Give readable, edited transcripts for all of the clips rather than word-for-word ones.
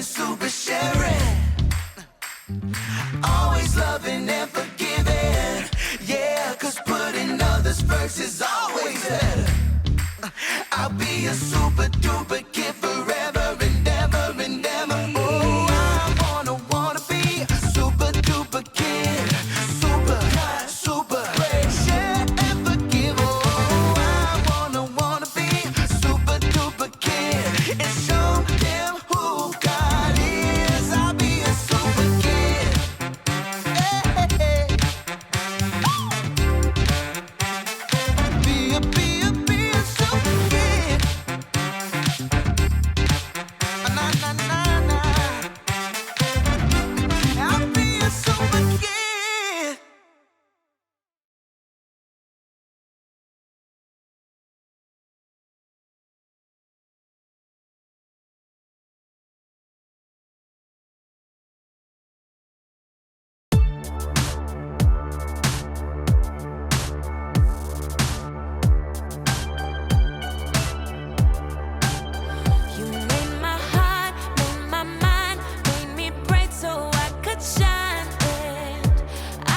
caring, super sharing. Always loving and forgiving. Yeah, 'cause putting others first is always better. I'll be a super duper kid forever and ever and ever. Oh, I wanna be a super duper kid. Super, super, share and forgive. Oh, I wanna be a super duper kid and show them who God is. I'll be a super kid. Hey. Be a super kid. Na na na na. I'll be a super kid. You made my heart, made my mind, made me bright so I could shine. And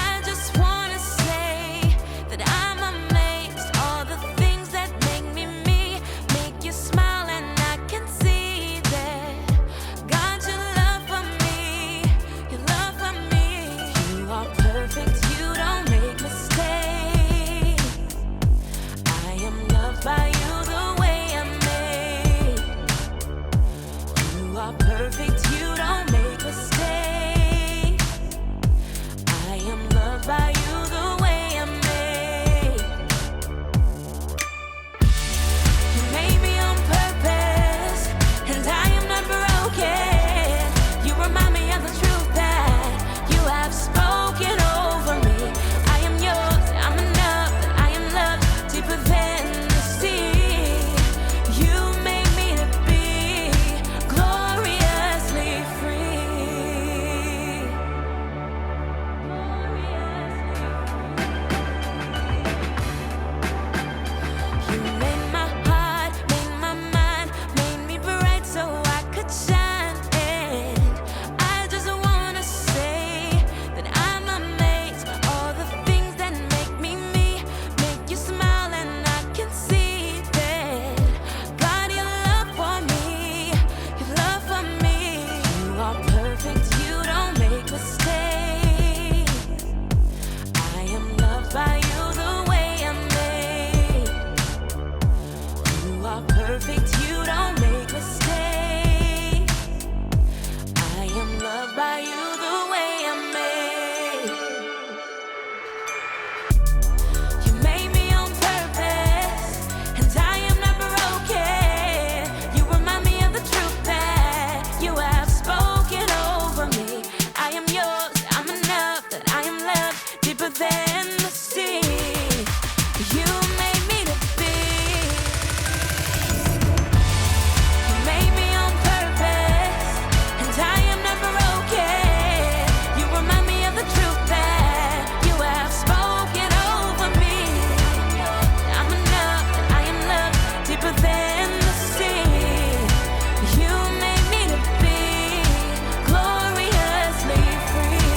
I just wanna say that I'm amazed. All the things that make me me, make you smile, and I can see that. God, your love for me, your love for me. You are perfect, you don't make mistakes. I am loved by you the way I'm made. You are perfect, you don't make mistakes. I am loved by you the way I'm made. You made me on purpose, and I am not broken. You remind me of the truth that you have spoken over me. I am yours, I'm enough, that I am loved deeper than the sea. You made me to be gloriously free. You made my heart, made my mind, made me bright so I could shine. And I just wanna say that I'm amazed. All the things that make me me, make you smile, and I can see that. God, your love for me, your love for me. You are perfect, you don't make mistakes. I am loved by you the way I'm made. You are perfect, you don't make mistakes. I am loved by you the way I'm made. You made me on purpose, and I am not broken. You remind me of the truth that you have spoken over me. I am yours, I'm enough, that I am loved deeper than the sea. You made me to be. You made me on purpose, and I am not broken. You remind me of the truth that you have spoken over me. I'm enough, that I am loved deeper than the sea. You made me to be gloriously free.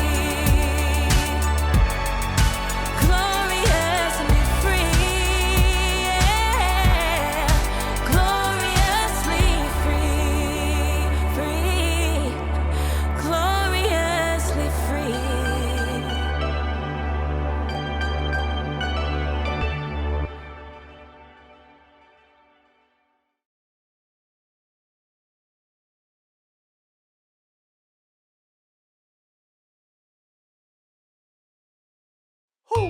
Gloriously free, yeah. Gloriously free, free. Gloriously free. Who?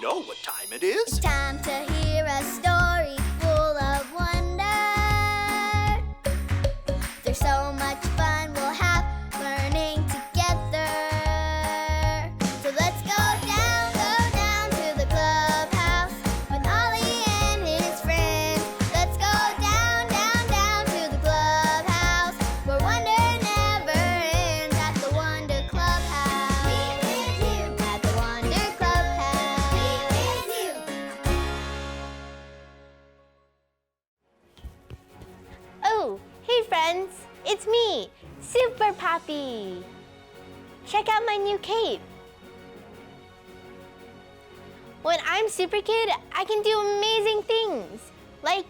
Know what time it is? Time to hear a story full of wonder. There's so much fun we'll have learning together. So let's go down to the clubhouse with Ollie and his friends. Let's go down to the clubhouse where wonder never ends at the Wonder Clubhouse. Meet with you at the Wonder Clubhouse. Meet with you. Oh, hey friends! It's me, Super Poppy. Check out my new cape. When I'm Super Kid, I can do amazing things. Like,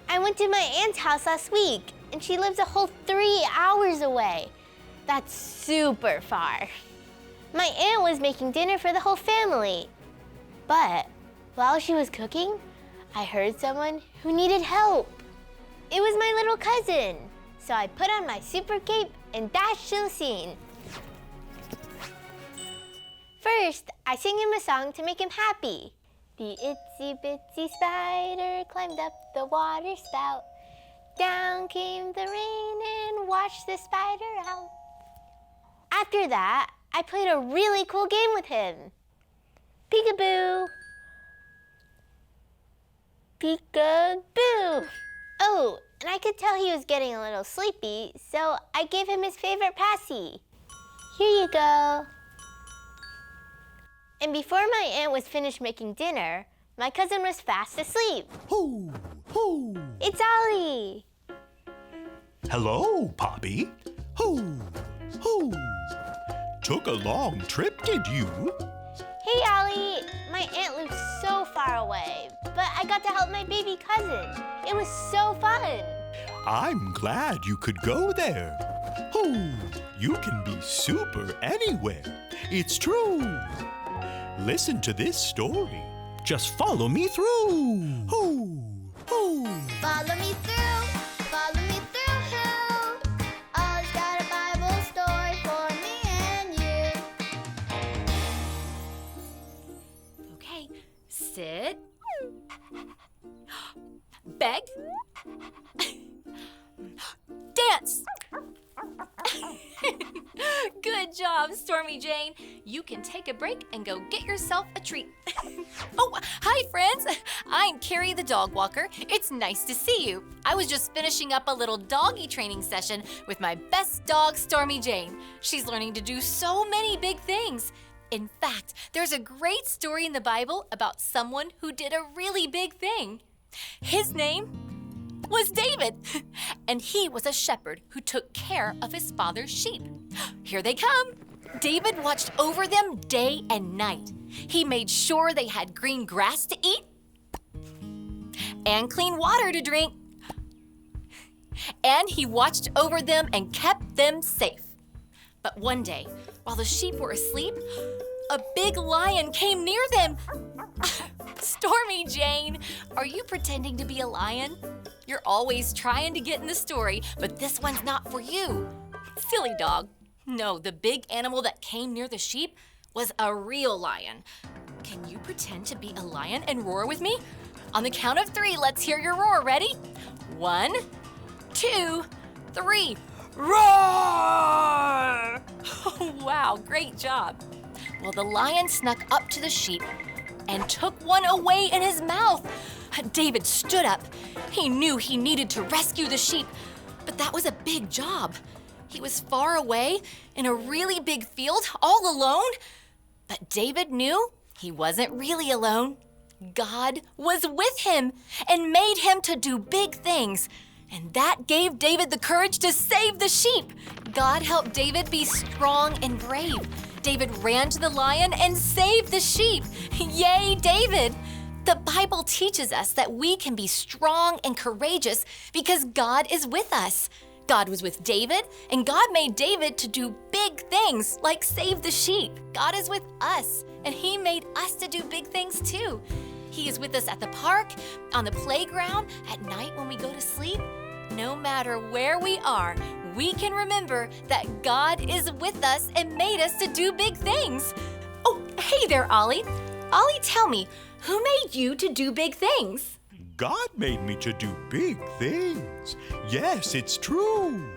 I went to my aunt's house last week, and she lives a whole 3 hours away. That's super far. My aunt was making dinner for the whole family. But while she was cooking, I heard someone who needed help. It was my little cousin. So I put on my super cape and dashed to the scene. First, I sing him a song to make him happy. The itsy bitsy spider climbed up the water spout. Down came the rain and washed the spider out. After that, I played a really cool game with him. Peekaboo. Peekaboo. Oh, and I could tell he was getting a little sleepy, so I gave him his favorite passy. Here you go. And before my aunt was finished making dinner, my cousin was fast asleep. Hoo, hoo. It's Ollie. Hello, Poppy. Hoo, hoo. Took a long trip, did you? Hey, Ollie. My aunt lives so far away, but I got to help my baby cousin. It was so fun. I'm glad you could go there. Hoo, you can be super anywhere. It's true. Listen to this story. Just follow me through. Hoo, hoo. Follow me through, follow me through. Ollie's got a Bible story for me and you. Okay, sit. Beg. Dance. Good job, Stormy Jane. You can take a break and go get yourself a treat. Oh, hi, friends. I'm Carrie the dog walker. It's nice to see you. I was just finishing up a little doggy training session with my best dog, Stormy Jane. She's learning to do so many big things. In fact, there's a great story in the Bible about someone who did a really big thing. His name was David, and he was a shepherd who took care of his father's sheep. Here they come. David watched over them day and night. He made sure they had green grass to eat and clean water to drink. And he watched over them and kept them safe. But one day, while the sheep were asleep, a big lion came near them. Stormy Jane, are you pretending to be a lion? You're always trying to get in the story, but this one's not for you. Silly dog. No, the big animal that came near the sheep was a real lion. Can you pretend to be a lion and roar with me? On the count of 3, let's hear your roar. Ready? 1, 2, 3. Roar! Oh, wow, great job. Well, the lion snuck up to the sheep and took one away in his mouth. David stood up. He knew he needed to rescue the sheep, but that was a big job. He was far away in a really big field, all alone. But David knew he wasn't really alone. God was with him and made him to do big things. And that gave David the courage to save the sheep. God helped David be strong and brave. David ran to the lion and saved the sheep. Yay, David! The Bible teaches us that we can be strong and courageous because God is with us. God was with David, and God made David to do big things like save the sheep. God is with us, and He made us to do big things too. He is with us at the park, on the playground, at night when we go to sleep. No matter where we are, we can remember that God is with us and made us to do big things. Oh, hey there, Ollie. Ollie, tell me, who made you to do big things? God made me to do big things. Yes, it's true.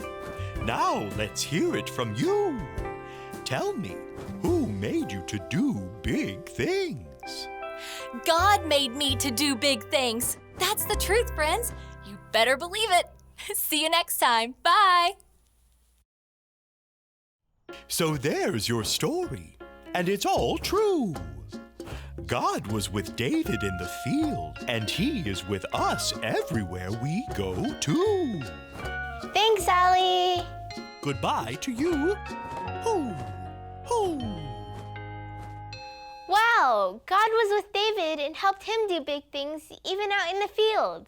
Now let's hear it from you. Tell me, who made you to do big things? God made me to do big things. That's the truth, friends. You better believe it. See you next time. Bye. So there's your story, and it's all true. God was with David in the field, and He is with us everywhere we go too. Thanks, Allie. Goodbye to you. Hoo, hoo. Wow, God was with David and helped him do big things even out in the field.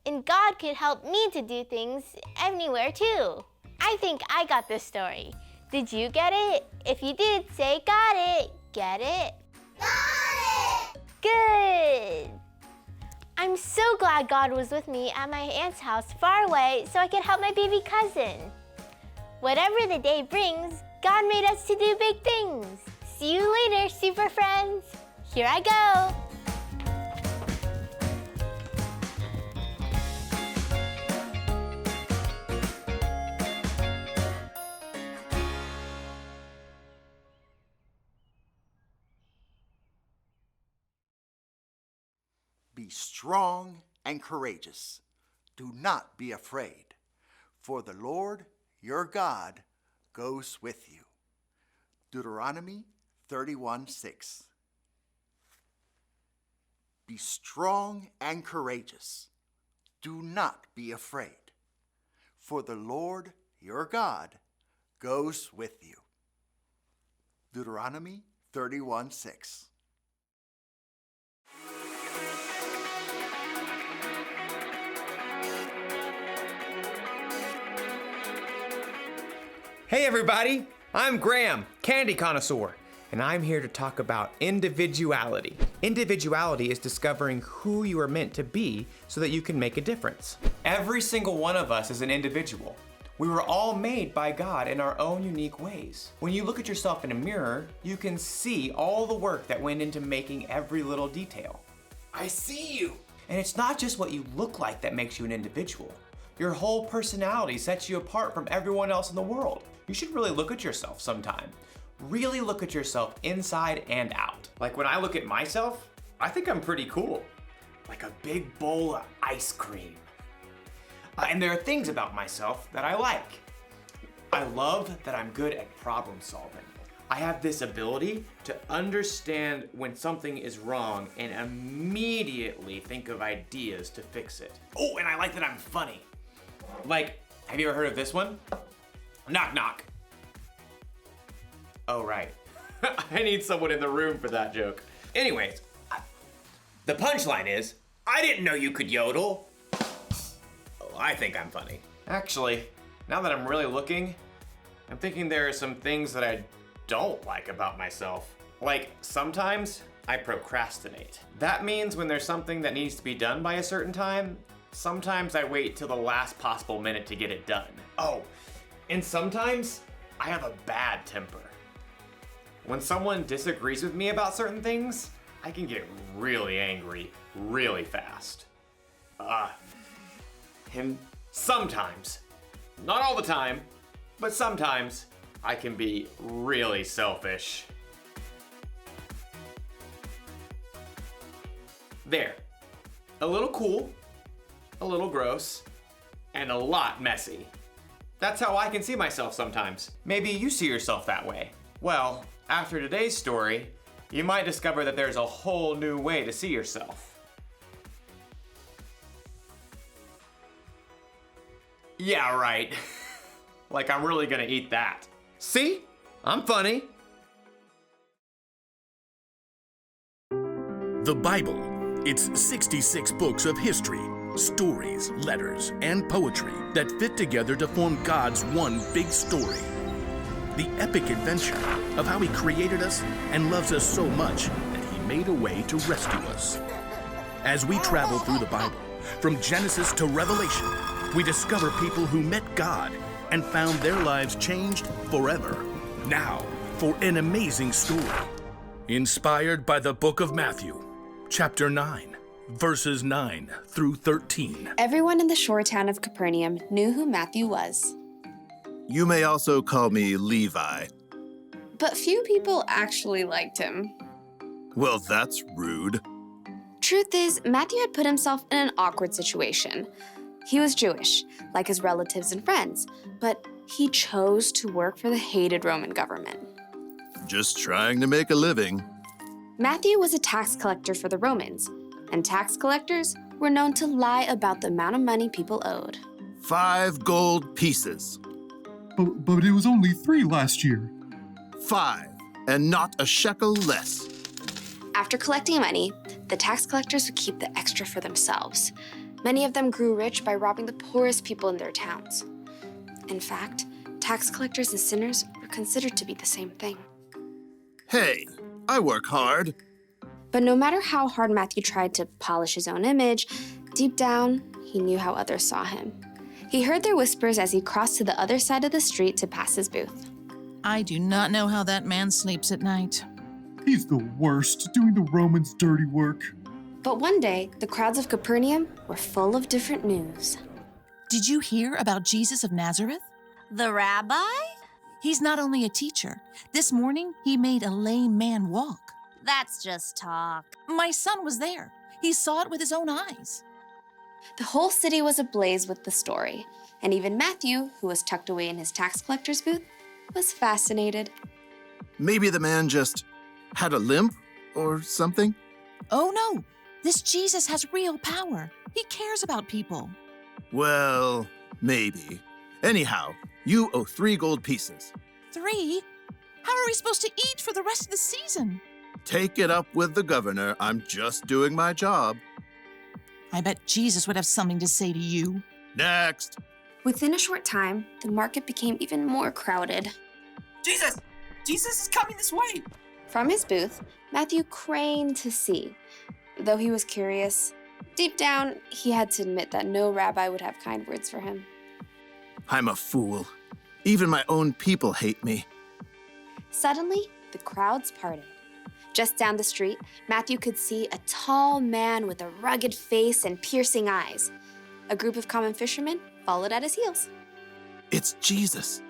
And God could help me to do things anywhere too. I think I got this story. Did you get it? If you did, say got it. Get it? Got it! Good. I'm so glad God was with me at my aunt's house far away so I could help my baby cousin. Whatever the day brings, God made us to do big things. See you later, super friends. Here I go. Be strong and courageous. Do not be afraid, for the Lord your God goes with you. Deuteronomy 31:6. Be strong and courageous. Do not be afraid, for the Lord your God goes with you. Deuteronomy 31:6. Hey everybody, I'm Graham, Candy Connoisseur, and I'm here to talk about individuality. Individuality is discovering who you are meant to be so that you can make a difference. Every single one of us is an individual. We were all made by God in our own unique ways. When you look at yourself in a mirror, you can see all the work that went into making every little detail. I see you! And it's not just what you look like that makes you an individual. Your whole personality sets you apart from everyone else in the world. You should really look at yourself sometime. Really look at yourself inside and out. Like when I look at myself, I think I'm pretty cool. Like a big bowl of ice cream. And there are things about myself that I like. I love that I'm good at problem solving. I have this ability to understand when something is wrong and immediately think of ideas to fix it. Oh, and I like that I'm funny. Like, have you ever heard of this one? Knock, knock. Oh, right. I need someone in the room for that joke. Anyways, the punchline is, I didn't know you could yodel. Oh, I think I'm funny. Actually, now that I'm really looking, I'm thinking there are some things that I don't like about myself. Like, sometimes I procrastinate. That means when there's something that needs to be done by a certain time, sometimes I wait till the last possible minute to get it done. Oh, and sometimes I have a bad temper. When someone disagrees with me about certain things, I can get really angry really fast. And sometimes, not all the time, but sometimes I can be really selfish. There. A little cool, a little gross, and a lot messy. That's how I can see myself sometimes. Maybe you see yourself that way. Well, after today's story, you might discover that there's a whole new way to see yourself. Yeah, right. Like I'm really gonna eat that. See? I'm funny. The Bible. It's 66 books of history, stories, letters, and poetry that fit together to form God's one big story. The epic adventure of how He created us and loves us so much that He made a way to rescue us. As we travel through the Bible, from Genesis to Revelation, we discover people who met God and found their lives changed forever. Now, for an amazing story. Inspired by the book of Matthew, chapter 9, verses 9 through 13. Everyone in the shore town of Capernaum knew who Matthew was, You may also call me Levi. but few people actually liked him. Well, that's rude. Truth is, Matthew had put himself in an awkward situation. He was Jewish, like his relatives and friends, but he chose to work for the hated Roman government. Just trying to make a living. Matthew was a tax collector for the Romans, and tax collectors were known to lie about the amount of money people owed. 5 gold pieces. But it was only 3 last year. 5, and not a shekel less. After collecting money, the tax collectors would keep the extra for themselves. Many of them grew rich by robbing the poorest people in their towns. In fact, tax collectors and sinners were considered to be the same thing. Hey, I work hard. But no matter how hard Matthew tried to polish his own image, deep down, he knew how others saw him. He heard their whispers as he crossed to the other side of the street to pass his booth. I do not know how that man sleeps at night. He's the worst, doing the Romans' dirty work. But one day, the crowds of Capernaum were full of different news. Did you hear about Jesus of Nazareth? The rabbi? He's not only a teacher. This morning, he made a lame man walk. That's just talk. My son was there. He saw it with his own eyes. The whole city was ablaze with the story, and even Matthew, who was tucked away in his tax collector's booth, was fascinated. Maybe the man just had a limp or something? Oh no, this Jesus has real power. He cares about people. Well, maybe. Anyhow, you owe 3 gold pieces. 3? How are we supposed to eat for the rest of the season? Take it up with the governor. I'm just doing my job. I bet Jesus would have something to say to you. Next. Within a short time, the market became even more crowded. Jesus! Jesus is coming this way! From his booth, Matthew craned to see. Though he was curious, deep down, he had to admit that no rabbi would have kind words for him. I'm a fool. Even my own people hate me. Suddenly, the crowds parted. Just down the street, Matthew could see a tall man with a rugged face and piercing eyes. A group of common fishermen followed at his heels. It's Jesus.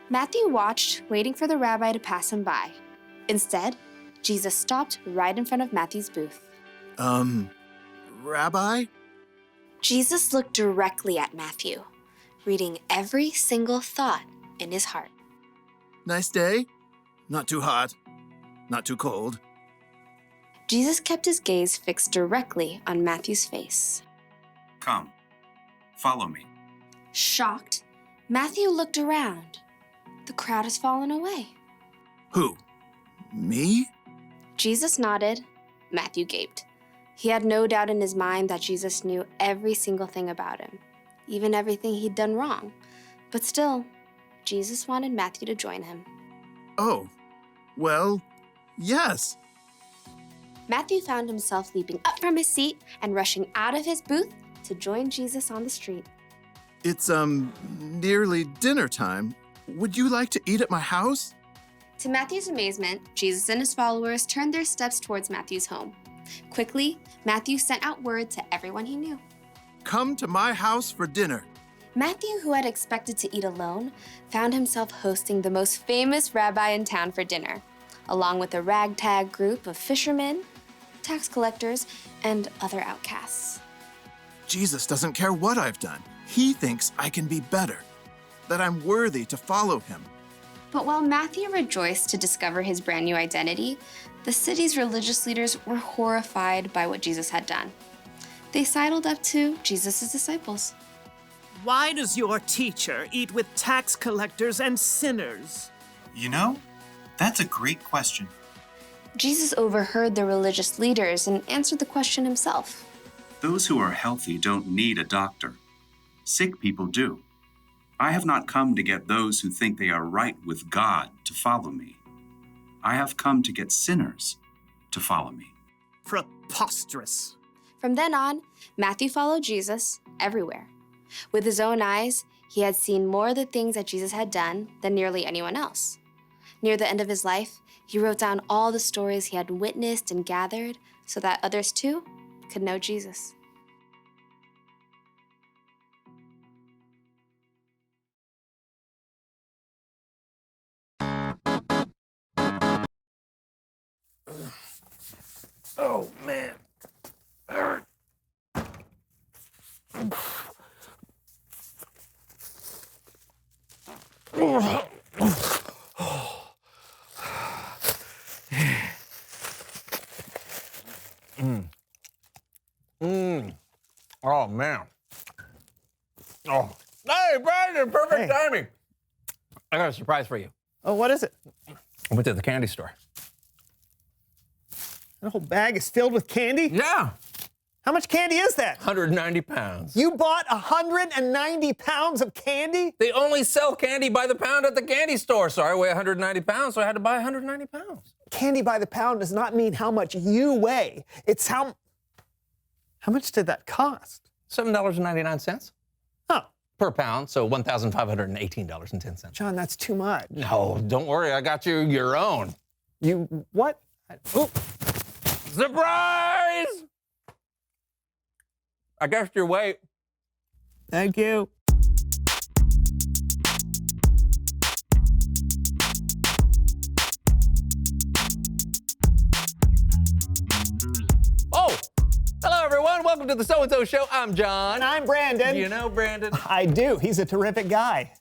Matthew watched, waiting for the rabbi to pass him by. Instead, Jesus stopped right in front of Matthew's booth. Rabbi? Jesus looked directly at Matthew, reading every single thought in his heart. Nice day? Not too hot. Not too cold. Jesus kept his gaze fixed directly on Matthew's face. Come, follow me. Shocked, Matthew looked around. The crowd has fallen away. Who? Me? Jesus nodded. Matthew gaped. He had no doubt in his mind that Jesus knew every single thing about him, even everything he'd done wrong. But still, Jesus wanted Matthew to join him. Oh, well, yes. Matthew found himself leaping up from his seat and rushing out of his booth to join Jesus on the street. It's, nearly dinner time. Would you like to eat at my house? To Matthew's amazement, Jesus and his followers turned their steps towards Matthew's home. Quickly, Matthew sent out word to everyone he knew. Come to my house for dinner. Matthew, who had expected to eat alone, found himself hosting the most famous rabbi in town for dinner, along with a ragtag group of fishermen, tax collectors, and other outcasts. Jesus doesn't care what I've done. He thinks I can be better, that I'm worthy to follow him. But while Matthew rejoiced to discover his brand new identity, the city's religious leaders were horrified by what Jesus had done. They sidled up to Jesus' disciples. Why does your teacher eat with tax collectors and sinners? You know, that's a great question. Jesus overheard the religious leaders and answered the question himself. Those who are healthy don't need a doctor. Sick people do. I have not come to get those who think they are right with God to follow me. I have come to get sinners to follow me. Preposterous. From then on, Matthew followed Jesus everywhere. With his own eyes, he had seen more of the things that Jesus had done than nearly anyone else. Near the end of his life, he wrote down all the stories he had witnessed and gathered so that others too could know Jesus. Oh, man. Oh, man. Oh, Hey, Brandon, perfect timing. I got a surprise for you. Oh, what is it? I went to the candy store. The whole bag is filled with candy? Yeah. How much candy is that? 190 pounds. You bought 190 pounds of candy? They only sell candy by the pound at the candy store. So I weigh 190 pounds, so I had to buy 190 pounds. Candy by the pound does not mean how much you weigh. It's how much did that cost? $7.99. Oh. Per pound, so $1,518.10. John, that's too much. No, don't worry. I got you your own. You what? Ooh. Surprise! I guessed your weight. Thank you. Oh! Hello, everyone. Welcome to the So-and-So Show. I'm John. And I'm Brandon. Do you know Brandon? I do. He's a terrific guy.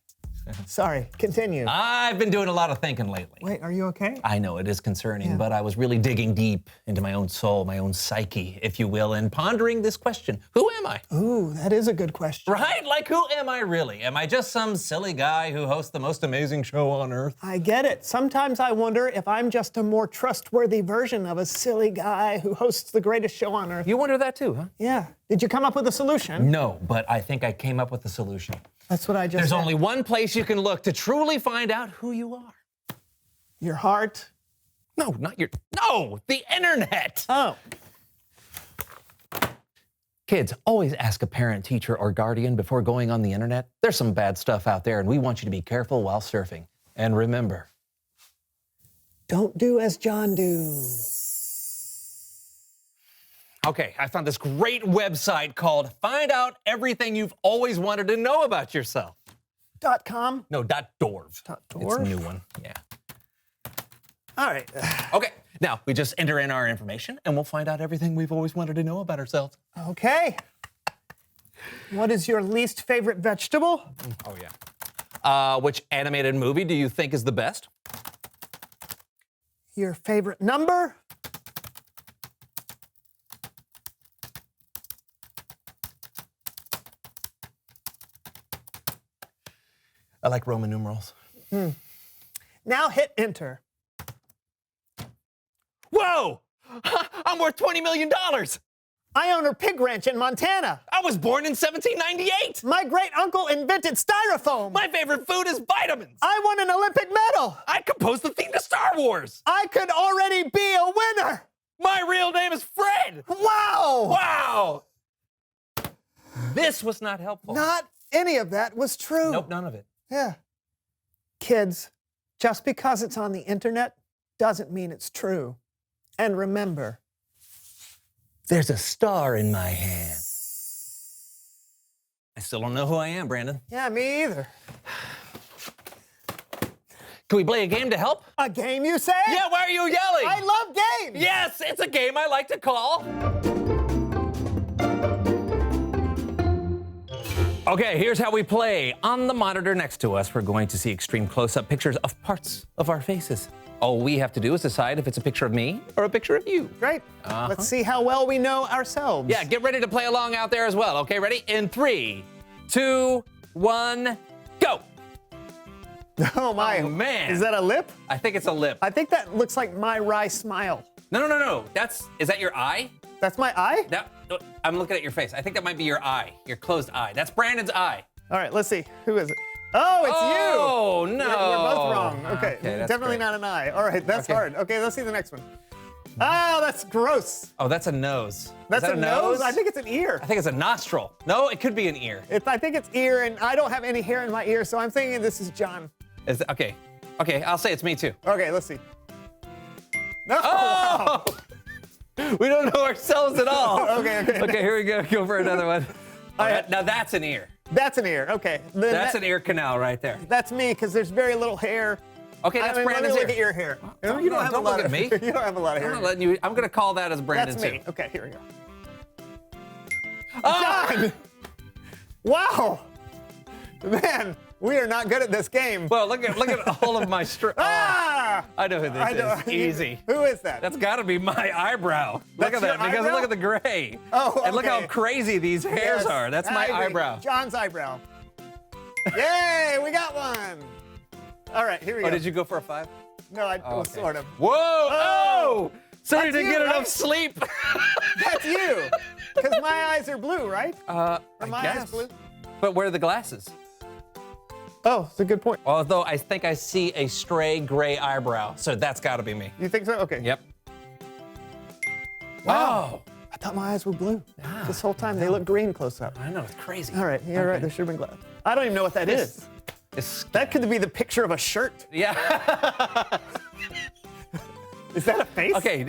Sorry, continue. I've been doing a lot of thinking lately. Wait, are you okay? I know it is concerning, but I was really digging deep into my own soul, my own psyche, if you will, and pondering this question. Who am I? Ooh, that is a good question. Right? Like, who am I really? Am I just some silly guy who hosts the most amazing show on earth? I get it. Sometimes I wonder if I'm just a more trustworthy version of a silly guy who hosts the greatest show on earth. You wonder that too, huh? Yeah. Did you come up with a solution? No, but I think I came up with a solution. That's what I just There's said. only one place you can look to truly find out who you are. Your heart? No, the internet. Oh. Kids, always ask a parent, teacher, or guardian before going on the internet. There's some bad stuff out there, and we want you to be careful while surfing. And remember, don't do as John do. Okay, I found this great website called Find Out Everything You've Always Wanted to Know About Yourself. .com? No, .dorv. .dorv? It's a new one, yeah. All right. Okay, now we just enter in our information and we'll find out everything we've always wanted to know about ourselves. Okay. What is your least favorite vegetable? Oh, yeah. Which animated movie do you think is the best? Your favorite number? I like Roman numerals. Now hit enter. Whoa! I'm worth $20 million! I own a pig ranch in Montana. I was born in 1798! My great uncle invented styrofoam. My favorite food is vitamins! I won an Olympic medal. I composed the theme to Star Wars! I could already be a winner. My real name is Fred! Wow! Wow! This was not helpful. Not any of that was true. Nope, none of it. Yeah. Kids, just because it's on the internet doesn't mean it's true. And remember, there's a star in my hand. I still don't know who I am, Brandon. Yeah, me either. Can we play a game to help? A game, you say? Yeah, why are you yelling? I love games! Yes, it's a game I like to call... Okay, here's how we play. On the monitor next to us, we're going to see extreme close-up pictures of parts of our faces. All we have to do is decide if it's a picture of me or a picture of you. Great. Let's see how well we know ourselves. Yeah, get ready to play along out there as well. Okay, ready? In 3, 2, 1, go! Oh, my. Oh, man. Is that a lip? I think it's a lip. I think that looks like my wry smile. No. Is that your eye? That's my eye? I'm looking at your face. I think that might be your eye, your closed eye. That's Brandon's eye. All right, let's see. Who is it? Oh, it's you! Oh, no. We're both wrong. Okay, that's definitely great. not an eye. All right, that's Okay. hard. Okay, let's see the next one. Oh, that's gross. Oh, that's a nose. That's Is that a nose? I think it's an ear. I think it's a nostril. No, it could be an ear. I think it's ear, and I don't have any hair in my ear, so I'm thinking this is John. Okay, I'll say it's me too. Okay, let's see. No! Oh! We don't know ourselves at all. Okay. Okay, here we go. Go for another one. Now that's an ear. That's an ear. Okay. Then That's an ear canal right there. That's me, because there's very little hair. Okay, that's Brandon's let me ear. look at your hair. No, You don't have a don't lot look of, at me. You don't have a lot of hair. I'm not letting you. I'm gonna call that as Brandon That's me. too. Okay, here we go. Oh! John! Wow! Man, we are not good at this game. Well, look at all of my Ah! I know who this is. Easy. Who is that? That's got to be my eyebrow. Look That's at that, your because eyebrow? look at the gray. Oh, And look how okay. crazy these hairs Yes, are. That's my I agree. eyebrow. John's eyebrow. Yay, we got one. All right, here we go. Oh, did you go for a 5? No, well, okay. sort of. Whoa! Oh! Sorry That's to you, get right? enough sleep. That's you. Because my eyes are blue, right? Are my guess. eyes blue? But where are the glasses? Oh, that's a good point. Although I think I see a stray gray eyebrow, so that's got to be me. You think so? Okay. Yep. Wow. I thought my eyes were blue. This whole time they look green close up. I know, it's crazy. All right, you're right. There should have been glasses. I don't even know what that is. That could be the picture of a shirt. Yeah. Is that a face? Okay,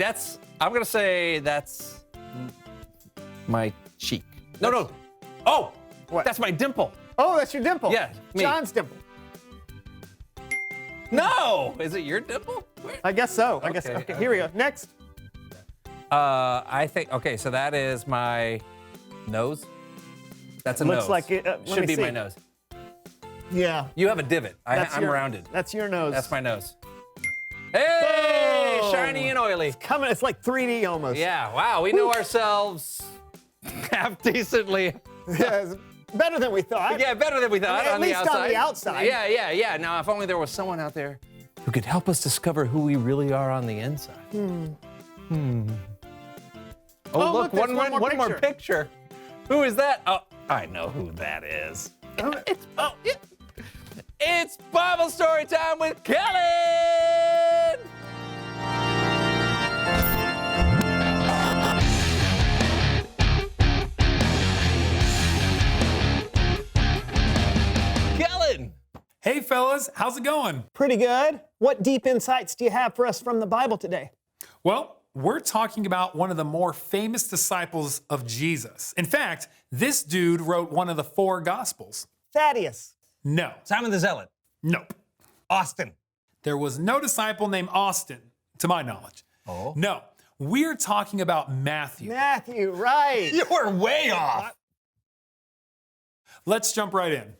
I'm going to say that's my cheek. No. Oh, what? That's my dimple. Oh, that's your dimple. Yeah, me. John's dimple. No! Is it your dimple? I guess so. I guess. Okay, here we go. Next. I think, okay, so that is my nose. That's a nose. Looks like it. Should be my nose. Yeah. You have a divot. I'm rounded. That's your nose. That's my nose. Hey! Boom. Shiny and oily. It's coming. It's like 3D almost. Yeah, wow, we know ourselves half decently. Yeah, it's better than we thought. Yeah, better than we thought. At least on the outside. Yeah. Now, if only there was someone out there who could help us discover who we really are on the inside. Oh, look, there's one more picture. Who is that? Oh, I know who that is. It's Bible story time with Kellen! Kellen! Hey fellas, how's it going? Pretty good. What deep insights do you have for us from the Bible today? Well, we're talking about one of the more famous disciples of Jesus. In fact, this dude wrote one of the 4 Gospels. Thaddeus. No. Simon the Zealot. Nope. Austin. There was no disciple named Austin, to my knowledge. Oh. No. We're talking about Matthew. Matthew, right. You were way off. Let's jump right in.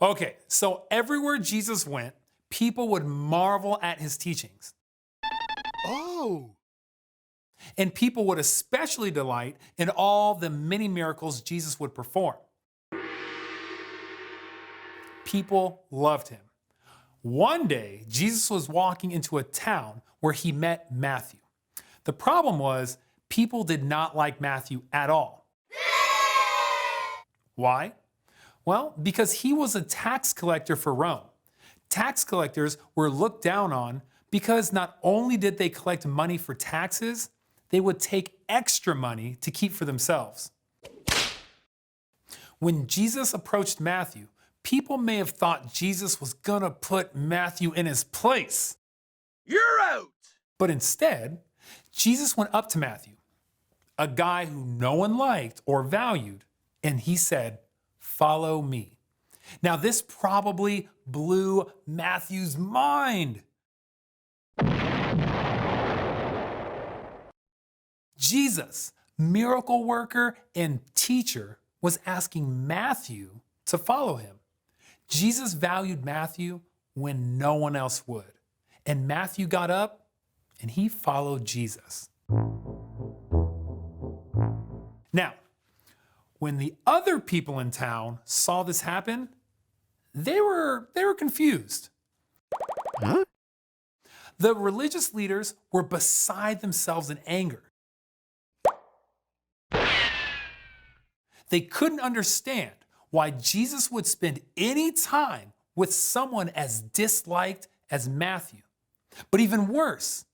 Okay, so everywhere Jesus went, people would marvel at his teachings. Oh. And people would especially delight in all the many miracles Jesus would perform. People loved him. One day, Jesus was walking into a town where he met Matthew. The problem was, people did not like Matthew at all. Why? Well, because he was a tax collector for Rome. Tax collectors were looked down on because not only did they collect money for taxes, they would take extra money to keep for themselves. When Jesus approached Matthew, people may have thought Jesus was gonna put Matthew in his place. You're out! But instead, Jesus went up to Matthew, a guy who no one liked or valued, and he said, "Follow me." Now, this probably blew Matthew's mind. Jesus, miracle worker and teacher, was asking Matthew to follow him. Jesus valued Matthew when no one else would. And Matthew got up and he followed Jesus. Now, when the other people in town saw this happen, they were confused. Huh? The religious leaders were beside themselves in anger. They couldn't understand why Jesus would spend any time with someone as disliked as Matthew. But even worse,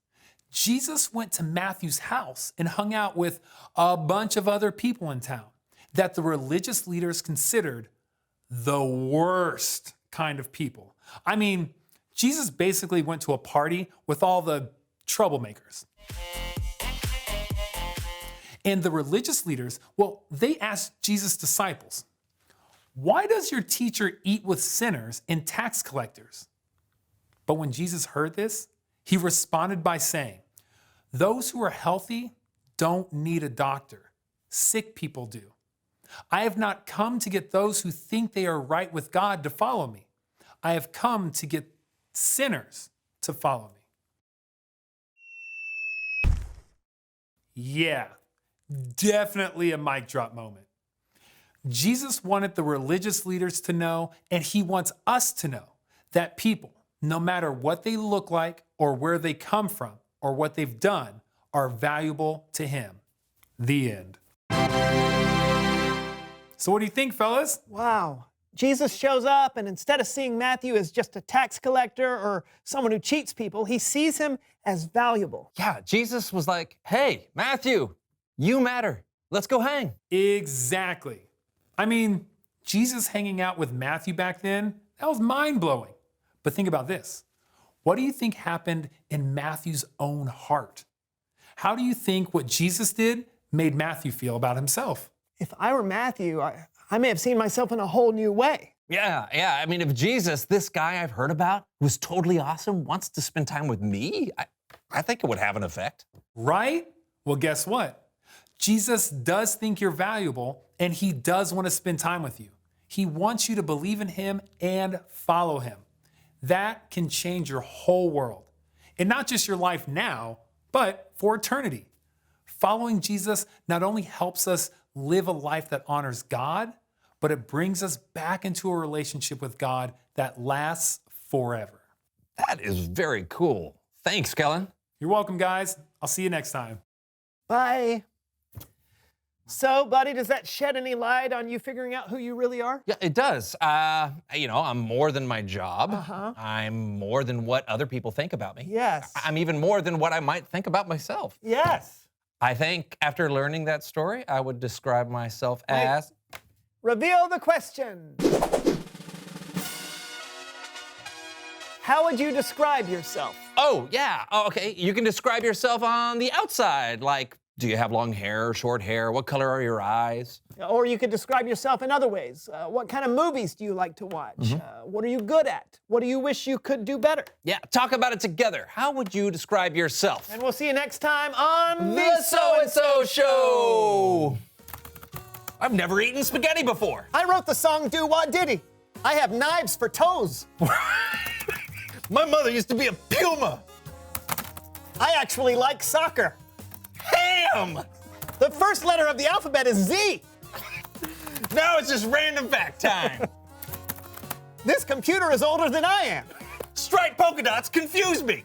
Jesus went to Matthew's house and hung out with a bunch of other people in town that the religious leaders considered the worst kind of people. I mean, Jesus basically went to a party with all the troublemakers. And the religious leaders, well, they asked Jesus' disciples, "Why does your teacher eat with sinners and tax collectors?" But when Jesus heard this, he responded by saying, "Those who are healthy don't need a doctor. Sick people do. I have not come to get those who think they are right with God to follow me. I have come to get sinners to follow me." Yeah, definitely a mic drop moment. Jesus wanted the religious leaders to know, and he wants us to know, that people, no matter what they look like or where they come from or what they've done, are valuable to him. The end. So what do you think, fellas? Wow. Jesus shows up, and instead of seeing Matthew as just a tax collector or someone who cheats people, he sees him as valuable. Yeah, Jesus was like, hey, Matthew, you matter. Let's go hang. Exactly. I mean, Jesus hanging out with Matthew back then, that was mind-blowing. But think about this. What do you think happened in Matthew's own heart? How do you think what Jesus did made Matthew feel about himself? If I were Matthew, I may have seen myself in a whole new way. Yeah. I mean, if Jesus, this guy I've heard about, who's totally awesome, wants to spend time with me, I think it would have an effect. Right? Well, guess what? Jesus does think you're valuable, and he does want to spend time with you. He wants you to believe in him and follow him. That can change your whole world. And not just your life now, but for eternity. Following Jesus not only helps us live a life that honors God, but it brings us back into a relationship with God that lasts forever. That is very cool. Thanks, Kellen. You're welcome, guys. I'll see you next time. Bye. So, buddy, does that shed any light on you figuring out who you really are? Yeah, it does. I'm more than my job. I'm more than what other people think about me. Yes. I'm even more than what I might think about myself. Yes. I think after learning that story, I would describe myself as... Reveal the question. How would you describe yourself? Oh, yeah. Oh, okay. You can describe yourself on the outside, like, do you have long hair or short hair? What color are your eyes? Or you could describe yourself in other ways. What kind of movies do you like to watch? What are you good at? What do you wish you could do better? Yeah, talk about it together. How would you describe yourself? And we'll see you next time on The So-and-So Show! I've never eaten spaghetti before. I wrote the song Do Wah Diddy. I have knives for toes. My mother used to be a puma. I actually like soccer. Ham! The first letter of the alphabet is Z. Now it's just random fact time. This computer is older than I am. Striped polka dots confuse me.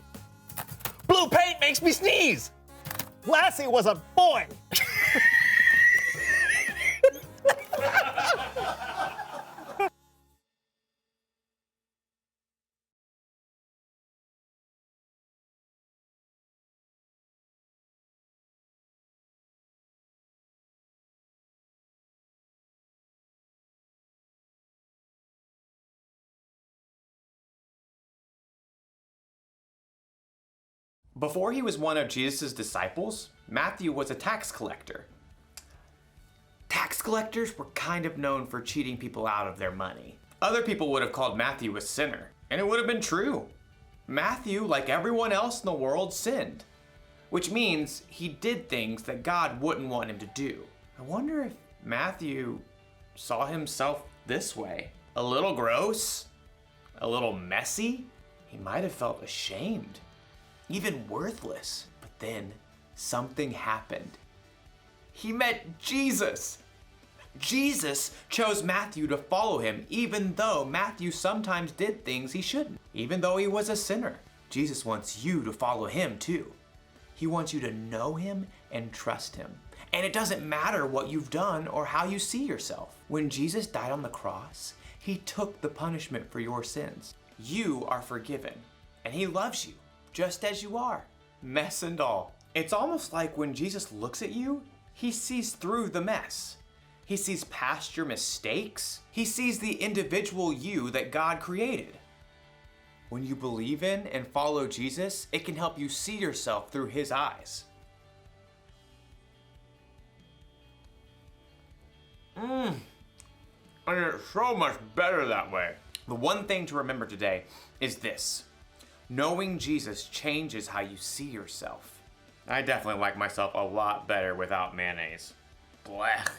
Blue paint makes me sneeze. Lassie was a boy. Before he was one of Jesus' disciples, Matthew was a tax collector. Tax collectors were kind of known for cheating people out of their money. Other people would have called Matthew a sinner, and it would have been true. Matthew, like everyone else in the world, sinned, which means he did things that God wouldn't want him to do. I wonder if Matthew saw himself this way. A little gross, a little messy. He might have felt ashamed, even worthless. But then something happened. He met Jesus. Jesus chose Matthew to follow him, even though Matthew sometimes did things he shouldn't. Even though he was a sinner, Jesus wants you to follow him too. He wants you to know him and trust him. And it doesn't matter what you've done or how you see yourself. When Jesus died on the cross, he took the punishment for your sins. You are forgiven, and he loves you just as you are, mess and all. It's almost like when Jesus looks at you, he sees through the mess. He sees past your mistakes. He sees the individual you that God created. When you believe in and follow Jesus, it can help you see yourself through his eyes. And it's so much better that way. The one thing to remember today is this. Knowing Jesus changes how you see yourself. I definitely like myself a lot better without mayonnaise. Blech.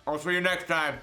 I'll see you next time.